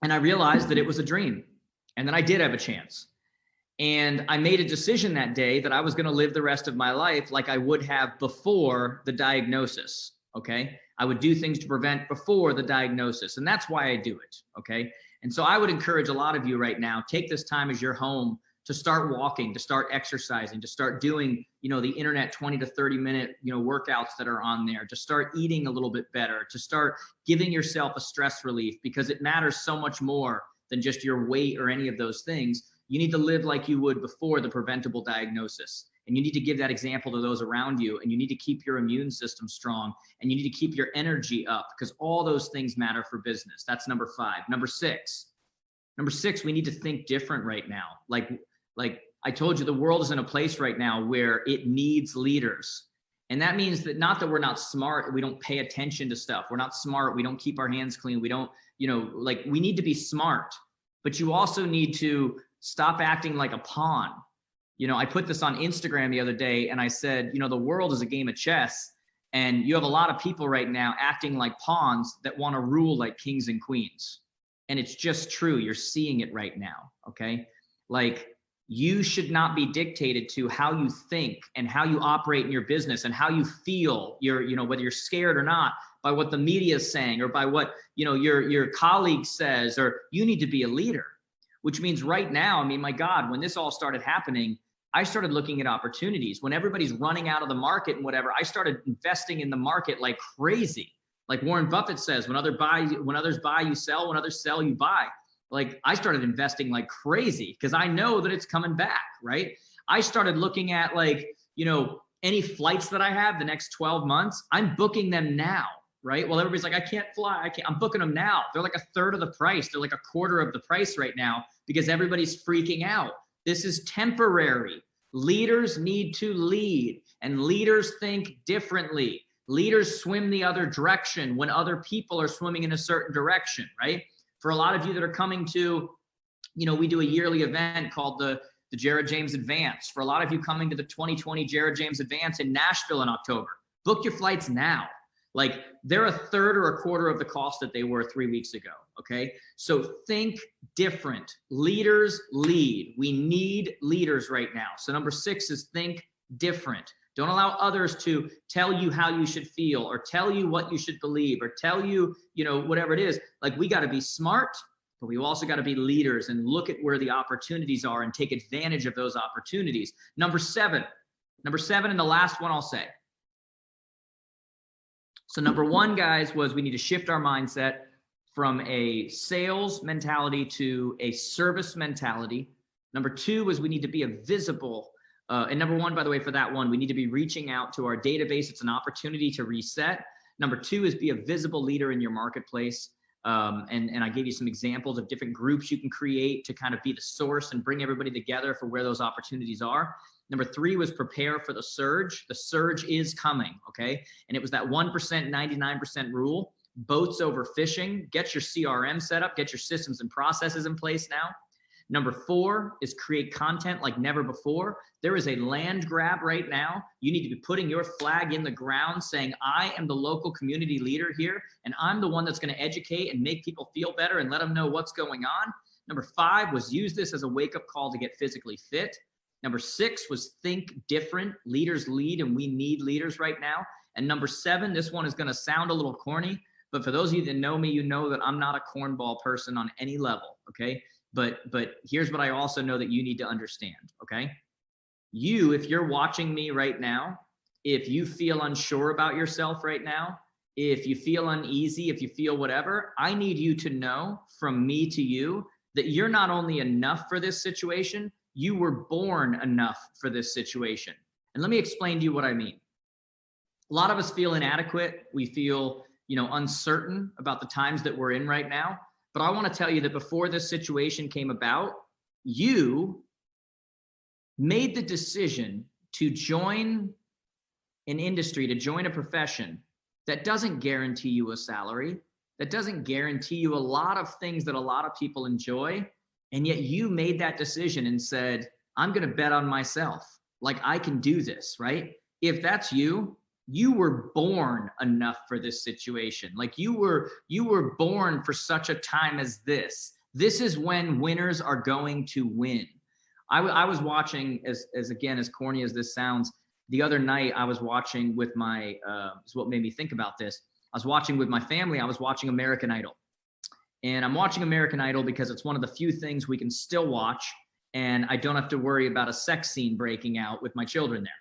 And I realized that it was a dream. And then I did have a chance. And I made a decision that day that I was going to live the rest of my life like I would have before the diagnosis, okay? I would do things to prevent before the diagnosis, and that's why I do it, okay? And so I would encourage a lot of you right now, take this time as your home to start walking, to start exercising, to start doing, you know, the internet 20 to 30 minute, you know, workouts that are on there, to start eating a little bit better, to start giving yourself a stress relief, because it matters so much more than just your weight or any of those things. You need to live like you would before the preventable diagnosis. And you need to give that example to those around you. And you need to keep your immune system strong. And you need to keep your energy up, because all those things matter for business. That's number 5. Number 6, we need to think different right now. Like I told you, the world is in a place right now where it needs leaders. And that means that not that we're not smart, we don't pay attention to stuff. We're not smart. We don't keep our hands clean. We don't, you know, like, we need to be smart, but you also need to stop acting like a pawn. You know, I put this on Instagram the other day and I said, you know, the world is a game of chess, and you have a lot of people right now acting like pawns that want to rule like kings and queens. And it's just true. You're seeing it right now. Okay. Like, you should not be dictated to how you think and how you operate in your business and how you feel, you know, whether you're scared or not, by what the media is saying or by what, you know, your colleague says. Or you need to be a leader. Which means right now, I mean, my God, when this all started happening, I started looking at opportunities. When everybody's running out of the market and whatever, I started investing in the market like crazy. Like Warren Buffett says, when others buy, you sell. When others sell, you buy. Like I started investing like crazy because I know that it's coming back, right? I started looking at like, you know, any flights that I have the next 12 months, I'm booking them now, right? Well, everybody's like, I can't fly. I'm booking them now. They're like a third of the price. They're like a quarter of the price right now because everybody's freaking out. This is temporary. Leaders need to lead, and leaders think differently. Leaders swim the other direction when other people are swimming in a certain direction, right? For a lot of you that are coming to, you know, we do a yearly event called the Jared James Advance. For a lot of you coming to the 2020 Jared James Advance in Nashville in October, book your flights now. Like they're a third or a quarter of the cost that they were 3 weeks ago, okay? So think different. Leaders lead. We need leaders right now. So number 6 is think different. Don't allow others to tell you how you should feel or tell you what you should believe or tell you, you know, whatever it is. Like we got to be smart, but we also got to be leaders and look at where the opportunities are and take advantage of those opportunities. Number seven, and the last one I'll say. So number 1, guys, was we need to shift our mindset from a sales mentality to a service mentality. Number 2 was we need to be a visible. And number 1, by the way, for that one, we need to be reaching out to our database. It's an opportunity to reset. Number 2 is be a visible leader in your marketplace. And I gave you some examples of different groups you can create to kind of be the source and bring everybody together for where those opportunities are. Number 3 was prepare for the surge. The surge is coming, okay? And it was that 1%, 99% rule. Boats over fishing. Get your CRM set up. Get your systems and processes in place now. Number 4 is create content like never before. There is a land grab right now. You need to be putting your flag in the ground saying, I am the local community leader here, and I'm the one that's going to educate and make people feel better and let them know what's going on. Number 5 was use this as a wake-up call to get physically fit. Number 6 was think different. Leaders lead, and we need leaders right now. And number 7, this one is going to sound a little corny, but for those of you that know me, you know that I'm not a cornball person on any level, okay? But here's what I also know that you need to understand, okay? You, if you're watching me right now, if you feel unsure about yourself right now, if you feel uneasy, if you feel whatever, I need you to know from me to you that you're not only enough for this situation, you were born enough for this situation. And let me explain to you what I mean. A lot of us feel inadequate. We feel, you know, uncertain about the times that we're in right now. But I want to tell you that before this situation came about, you made the decision to join an industry, to join a profession that doesn't guarantee you a salary, that doesn't guarantee you a lot of things that a lot of people enjoy. And yet you made that decision and said, I'm going to bet on myself. Like I can do this, right? If that's you, you were born enough for this situation. Like you were born for such a time as this. This is when winners are going to win. I was watching, as again, as corny as this sounds, the other night I was watching with my, is what made me think about this. I was watching with my family. I was watching American Idol. And I'm watching American Idol because it's one of the few things we can still watch, and I don't have to worry about a sex scene breaking out with my children there.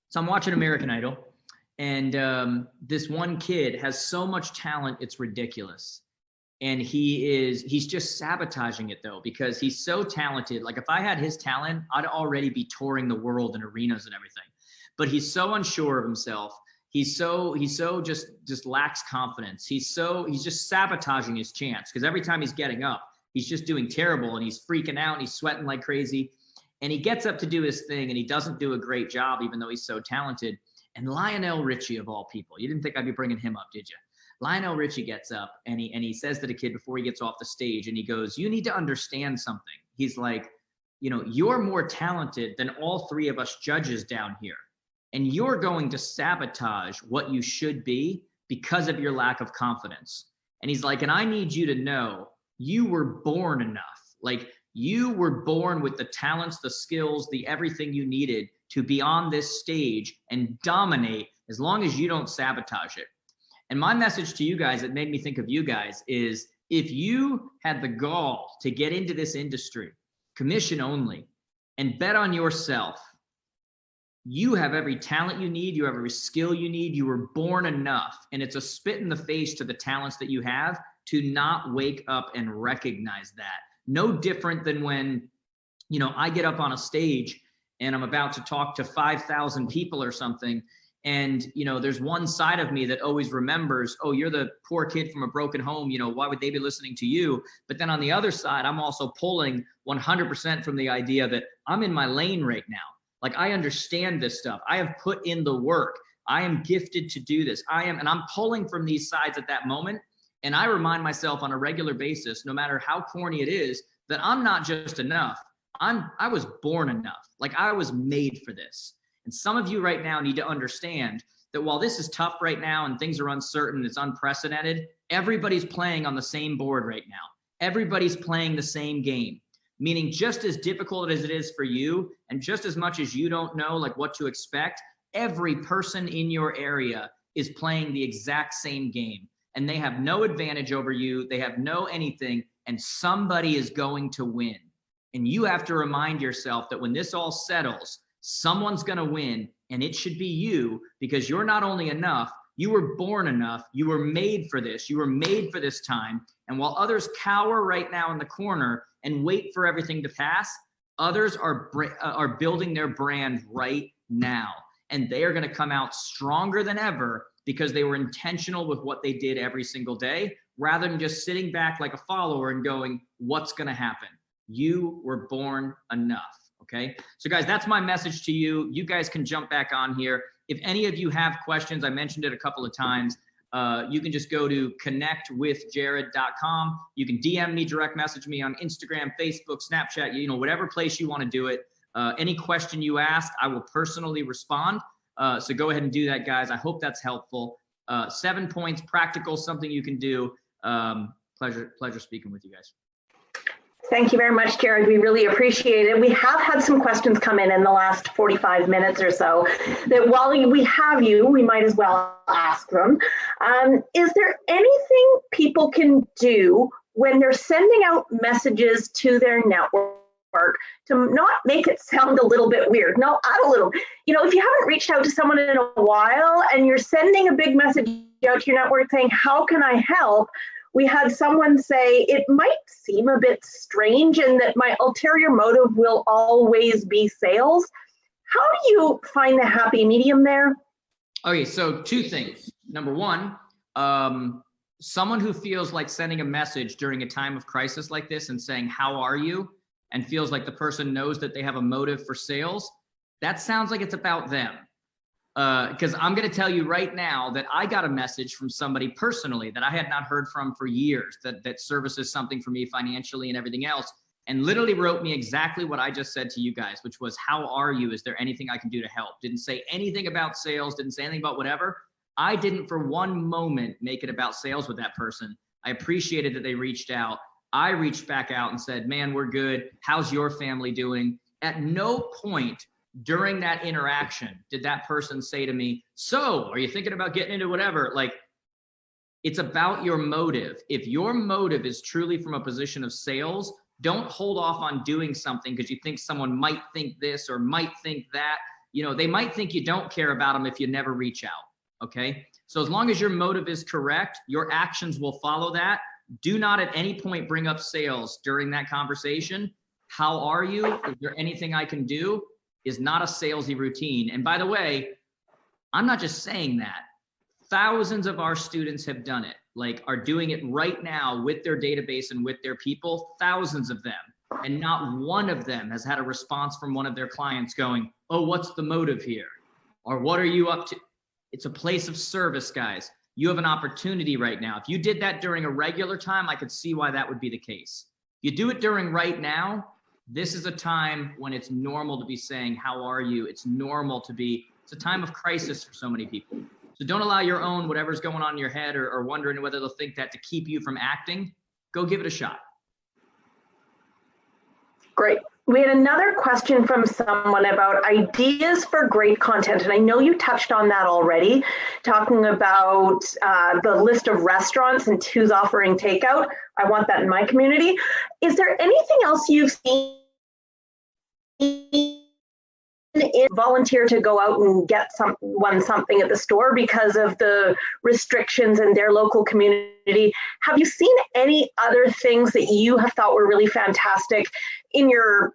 So I'm watching American Idol, and this one kid has so much talent, it's ridiculous. And he's just sabotaging it though, because he's so talented. Like if I had his talent, I'd already be touring the world in arenas and everything. But he's so unsure of himself. He's so just lacks confidence. He's just sabotaging his chance, because every time he's getting up, he's just doing terrible and he's freaking out and he's sweating like crazy. And he gets up to do his thing and he doesn't do a great job, even though he's so talented. And Lionel Richie, of all people, you didn't think I'd be bringing him up, did you? Lionel Richie gets up and he says to the kid before he gets off the stage, and he goes, you need to understand something. He's like, you know, you're more talented than all 3 of us judges down here. And you're going to sabotage what you should be because of your lack of confidence. And he's like, and I need you to know you were born enough. Like you were born with the talents, the skills, the everything you needed to be on this stage and dominate, as long as you don't sabotage it. And my message to you guys, that made me think of you guys, is if you had the gall to get into this industry, commission only, and bet on yourself. You have every talent you need. You have every skill you need. You were born enough. And it's a spit in the face to the talents that you have to not wake up and recognize that. No different than when, you know, I get up on a stage and I'm about to talk to 5,000 people or something. And, you know, there's one side of me that always remembers, oh, you're the poor kid from a broken home. You know, why would they be listening to you? But then on the other side, I'm also pulling 100% from the idea that I'm in my lane right now. Like, I understand this stuff. I have put in the work. I am gifted to do this. And I'm pulling from these sides at that moment. And I remind myself on a regular basis, no matter how corny it is, that I'm not just enough. I was born enough. Like, I was made for this. And some of you right now need to understand that while this is tough right now and things are uncertain, it's unprecedented, everybody's playing on the same board right now. Everybody's playing the same game. Meaning, just as difficult as it is for you, and just as much as you don't know like what to expect, every person in your area is playing the exact same game. And they have no advantage over you. They have no anything, and somebody is going to win. And you have to remind yourself that when this all settles, someone's going to win, and it should be you, because you're not only enough, you were born enough. You were made for this. You were made for this time. And while others cower right now in the corner and wait for everything to pass, others are building their brand right now. And they are going to come out stronger than ever because they were intentional with what they did every single day, rather than just sitting back like a follower and going, what's going to happen? You were born enough. Okay. So guys, that's my message to you. You guys can jump back on here. If any of you have questions, I mentioned it a couple of times. You can just go to connectwithjared.com. You can DM me, direct message me on Instagram, Facebook, Snapchat, you know, whatever place you want to do it. Any question you ask, I will personally respond. So go ahead and do that, guys. I hope that's helpful. 7 points, practical, something you can do. Pleasure speaking with you guys. Thank you very much, Jared. We really appreciate it. We have had some questions come in the last 45 minutes or so that while we have you, we might as well ask them. Is there anything people can do when they're sending out messages to their network to not make it sound a little bit weird? No, add a little. You know, if you haven't reached out to someone in a while and you're sending a big message out to your network saying, how can I help? We had someone say, it might seem a bit strange and that my ulterior motive will always be sales. How do you find the happy medium there? Okay, so 2 things. Number one, someone who feels like sending a message during a time of crisis like this and saying, how are you? And feels like the person knows that they have a motive for sales, that sounds like it's about them. Because I'm going to tell you right now that I got a message from somebody personally that I had not heard from for years, that services something for me financially and everything else, and literally wrote me exactly what I just said to you guys, which was, how are you? Is there anything I can do to help? Didn't say anything about sales, didn't say anything about whatever. I didn't for one moment make it about sales with that person. I appreciated that they reached out. I reached back out and said, man, we're good. How's your family doing? At no point during that interaction did that person say to me, so are you thinking about getting into whatever? Like, it's about your motive. If your motive is truly from a position of sales, don't hold off on doing something because you think someone might think this or might think that. You know, they might think you don't care about them if you never reach out. Okay. So as long as your motive is correct, your actions will follow that. Do not at any point bring up sales during that conversation. How are you? Is there anything I can do? Is not a salesy routine. And by the way, I'm not just saying that. Thousands of our students have done it, like are doing it right now with their database and with their people, thousands of them. And not one of them has had a response from one of their clients going, oh, what's the motive here? Or what are you up to? It's a place of service, guys. You have an opportunity right now. If you did that during a regular time, I could see why that would be the case. You do it during right now, this is a time when it's normal to be saying, how are you? It's normal to be, it's a time of crisis for so many people. So don't allow your own, whatever's going on in your head or wondering whether they'll think that to keep you from acting. Go give it a shot. Great. We had another question from someone about ideas for great content. And I know you touched on that already, talking about the list of restaurants and who's offering takeout. I want that in my community. Is there anything else you've seen volunteer to go out and get something at the store because of the restrictions in their local community. Have you seen any other things that you have thought were really fantastic in your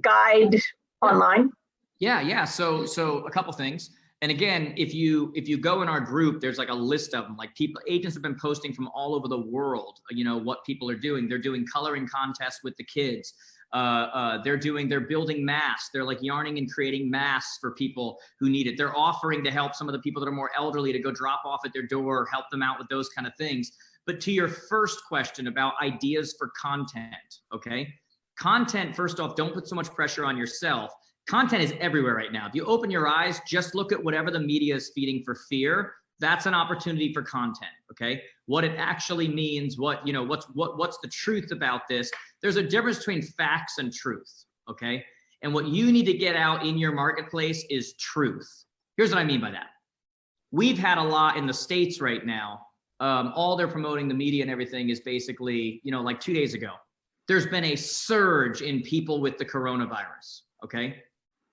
guide online? Yeah. So a couple things. And again, if you go in our group, there's like a list of them. Like agents have been posting from all over the world, what people are doing. They're doing coloring contests with the kids. They're building masks. They're like yarning and creating masks for people who need it. They're offering to help some of the people that are more elderly to go drop off at their door, help them out with those kind of things. But to your first question about ideas for content, okay? Content, first off, don't put so much pressure on yourself. Content is everywhere right now. If you open your eyes, just look at whatever the media is feeding for fear. That's an opportunity for content, okay? What it actually means, what's the truth about this? There's a difference between facts and truth, okay? And what you need to get out in your marketplace is truth. Here's what I mean by that. We've had a lot in the States right now. All they're promoting, the media and everything, is basically, like 2 days ago, there's been a surge in people with the coronavirus, okay?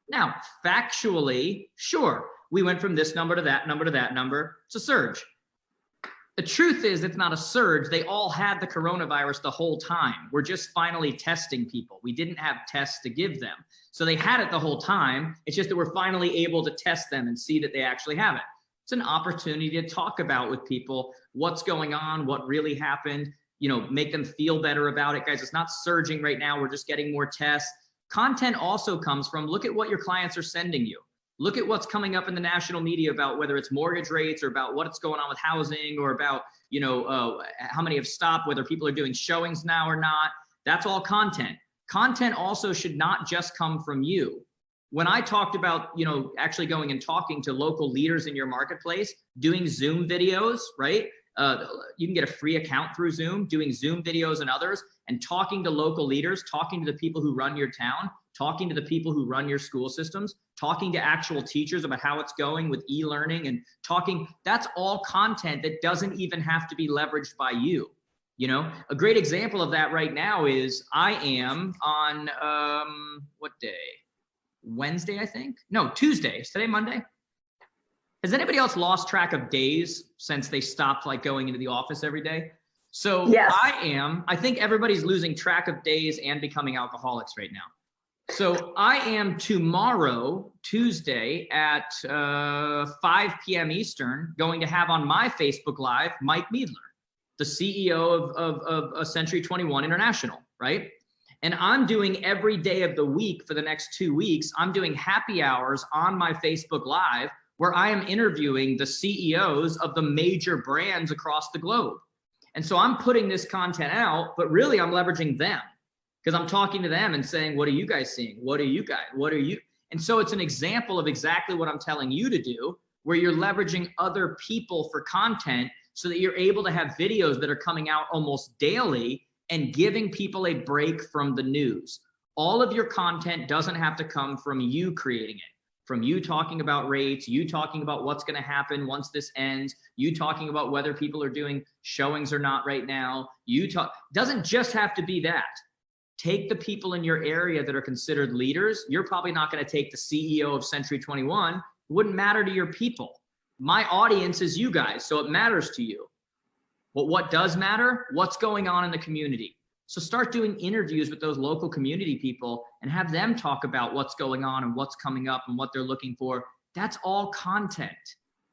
Now, factually, sure, we went from this number to that number to that number. It's a surge. The truth is, it's not a surge. They all had the coronavirus the whole time. We're just finally testing people. We didn't have tests to give them. So they had it the whole time. It's just that we're finally able to test them and see that they actually have it. It's an opportunity to talk about with people what's going on, what really happened, make them feel better about it. Guys, it's not surging right now. We're just getting more tests. Content also comes from, look at what your clients are sending you. Look at what's coming up in the national media about whether it's mortgage rates or about what's going on with housing or about, how many have stopped, whether people are doing showings now or not. That's all content. Content also should not just come from you. When I talked about, actually going and talking to local leaders in your marketplace, doing Zoom videos, right? You can get a free account through Zoom, doing Zoom videos and others, and talking to local leaders, talking to the people who run your town, talking to the people who run your school systems, talking to actual teachers about how it's going with e-learning and talking. That's all content that doesn't even have to be leveraged by you. A great example of that right now is I am on, what day? Wednesday, I think? No, Tuesday. Is today Monday? Has anybody else lost track of days since they stopped going into the office every day? So yes. I think everybody's losing track of days and becoming alcoholics right now. So I am tomorrow, Tuesday at 5 p.m. Eastern, going to have on my Facebook Live, Mike Meadler, the CEO of Century 21 International, right? And I'm doing every day of the week for the next 2 weeks, I'm doing happy hours on my Facebook Live where I am interviewing the CEOs of the major brands across the globe. And so I'm putting this content out, but really I'm leveraging them because I'm talking to them and saying, what are you guys seeing? What are you guys? What are you? And so it's an example of exactly what I'm telling you to do, where you're leveraging other people for content so that you're able to have videos that are coming out almost daily and giving people a break from the news. All of your content doesn't have to come from you creating it. From you talking about rates, you talking about what's going to happen once this ends, you talking about whether people are doing showings or not right now. Doesn't just have to be that. Take the people in your area that are considered leaders. You're probably not going to take the CEO of Century 21. It wouldn't matter to your people. My audience is you guys, so it matters to you. But what does matter? What's going on in the community? So start doing interviews with those local community people and have them talk about what's going on and what's coming up and what they're looking for. That's all content.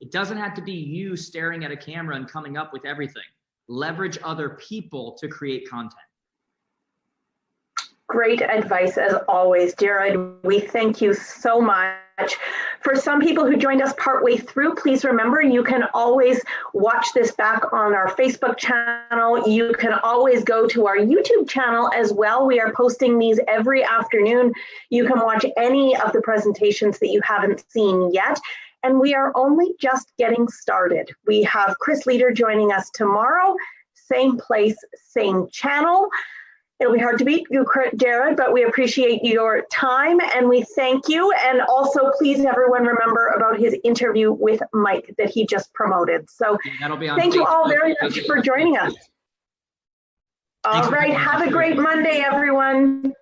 It doesn't have to be you staring at a camera and coming up with everything. Leverage other people to create content. Great advice as always, Jared. We thank you so much. For some people who joined us partway through, please remember you can always watch this back on our Facebook channel. You can always go to our YouTube channel as well. We are posting these every afternoon. You can watch any of the presentations that you haven't seen yet. And we are only just getting started. We have Chris Leader joining us tomorrow, same place, same channel. It'll be hard to beat you, Jared, but we appreciate your time and we thank you. And also, please, everyone, remember about his interview with Mike that he just promoted. So that'll be on thank Facebook. You all very much for joining us. All right, have a great Monday, everyone.